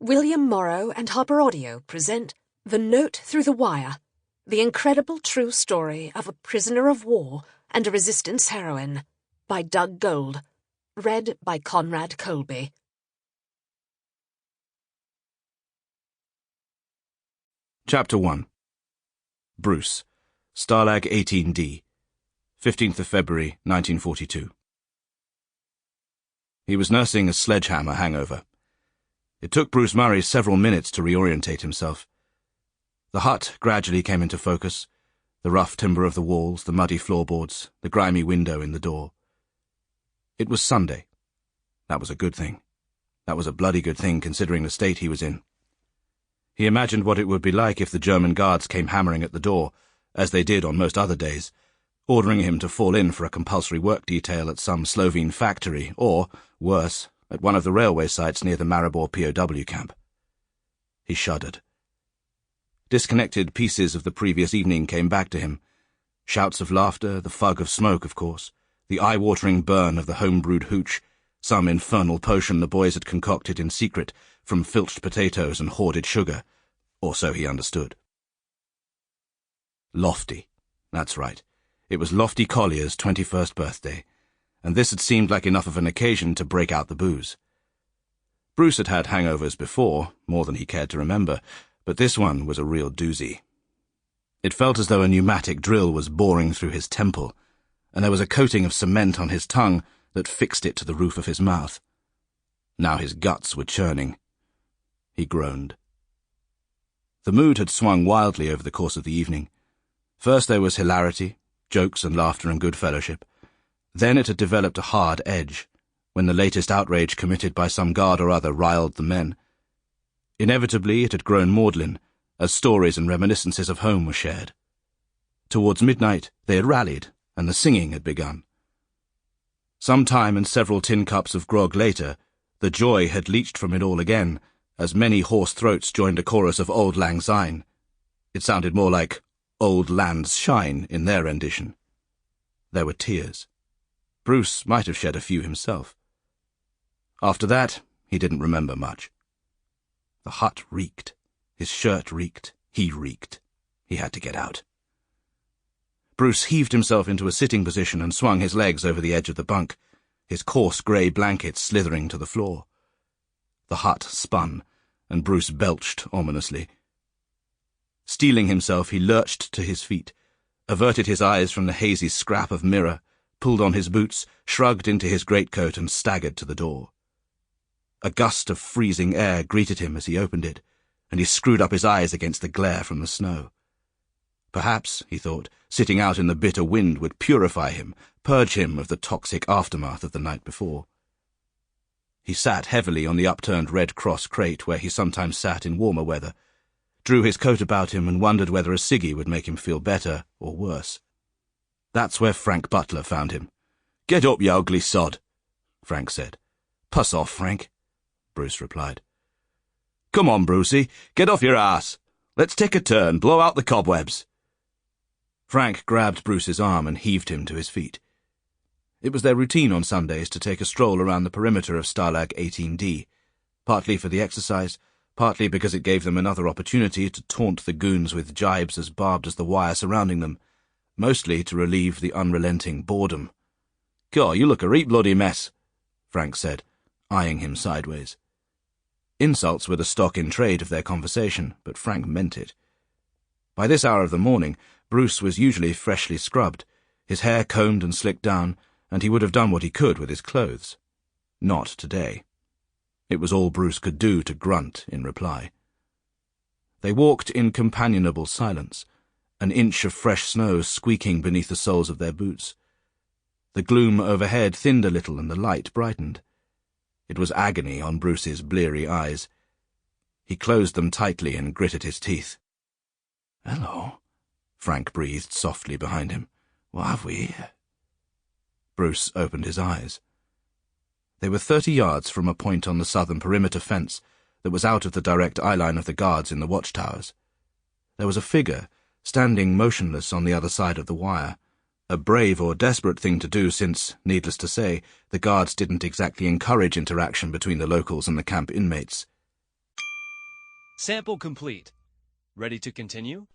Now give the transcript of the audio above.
William Morrow and HarperAudio present The Note Through the Wire, the incredible true story of a prisoner of war and a resistance heroine, by Doug Gold, read by Conrad Coleby. Chapter 1. Bruce, Stalag 18D, 15th of February, 1942. He was nursing a sledgehammer hangover. It took Bruce Murray several minutes to reorientate himself. The hut gradually came into focus, the rough timber of the walls, the muddy floorboards, the grimy window in the door. It was Sunday. That was a good thing. That was a bloody good thing considering the state he was in. He imagined what it would be like if the German guards came hammering at the door, as they did on most other days, ordering him to fall in for a compulsory work detail at some Slovene factory or, worse, at one of the railway sites near the Maribor POW camp. He shuddered. Disconnected pieces of the previous evening came back to him. Shouts of laughter, the fug of smoke, of course, the eye-watering burn of the home-brewed hooch, some infernal potion the boys had concocted in secret from filched potatoes and hoarded sugar, or so he understood. Lofty. That's right. It was Lofty Collier's 21st birthday, and this had seemed like enough of an occasion to break out the booze. Bruce had had hangovers before, more than he cared to remember, but this one was a real doozy. It felt as though a pneumatic drill was boring through his temple, and there was a coating of cement on his tongue that fixed it to the roof of his mouth. Now his guts were churning. He groaned. The mood had swung wildly over the course of the evening. First there was hilarity, jokes and laughter and good fellowship. Then it had developed a hard edge, when the latest outrage committed by some guard or other riled the men. Inevitably it had grown maudlin, as stories and reminiscences of home were shared. Towards midnight they had rallied, and the singing had begun. Some time and several tin cups of grog later, the joy had leached from it all again, as many hoarse throats joined a chorus of Auld Lang Syne. It sounded more like Old Land's Shine in their rendition. There were tears. Bruce might have shed a few himself. After that, he didn't remember much. The hut reeked. His shirt reeked. He reeked. He had to get out. Bruce heaved himself into a sitting position and swung his legs over the edge of the bunk, his coarse grey blanket slithering to the floor. The hut spun, and Bruce belched ominously. Steeling himself, he lurched to his feet, averted his eyes from the hazy scrap of mirror, pulled on his boots, shrugged into his greatcoat, and staggered to the door. A gust of freezing air greeted him as he opened it, and he screwed up his eyes against the glare from the snow. Perhaps, he thought, sitting out in the bitter wind would purify him, purge him of the toxic aftermath of the night before. He sat heavily on the upturned Red Cross crate where he sometimes sat in warmer weather, drew his coat about him and wondered whether a ciggy would make him feel better or worse. That's where Frank Butler found him. "Get up, you ugly sod," Frank said. "Puss off, Frank," Bruce replied. "Come on, Brucey, get off your ass. Let's take a turn, blow out the cobwebs." Frank grabbed Bruce's arm and heaved him to his feet. It was their routine on Sundays to take a stroll around the perimeter of Stalag 18D, partly for the exercise, partly because it gave them another opportunity to taunt the goons with jibes as barbed as the wire surrounding them, mostly to relieve the unrelenting boredom. "God, you look a real bloody mess," Frank said, eyeing him sideways. Insults were the stock in trade of their conversation, but Frank meant it. By this hour of the morning, Bruce was usually freshly scrubbed, his hair combed and slicked down, and he would have done what he could with his clothes. Not today. It was all Bruce could do to grunt in reply. They walked in companionable silence, an inch of fresh snow squeaking beneath the soles of their boots. The gloom overhead thinned a little and the light brightened. It was agony on Bruce's bleary eyes. He closed them tightly and gritted his teeth. "Hello," Frank breathed softly behind him. "What have we here?" Bruce opened his eyes. They were 30 yards from a point on the southern perimeter fence that was out of the direct eyeline of the guards in the watchtowers. There was a figure, standing motionless on the other side of the wire, a brave or desperate thing to do since, needless to say, the guards didn't exactly encourage interaction between the locals and the camp inmates. Sample complete. Ready to continue?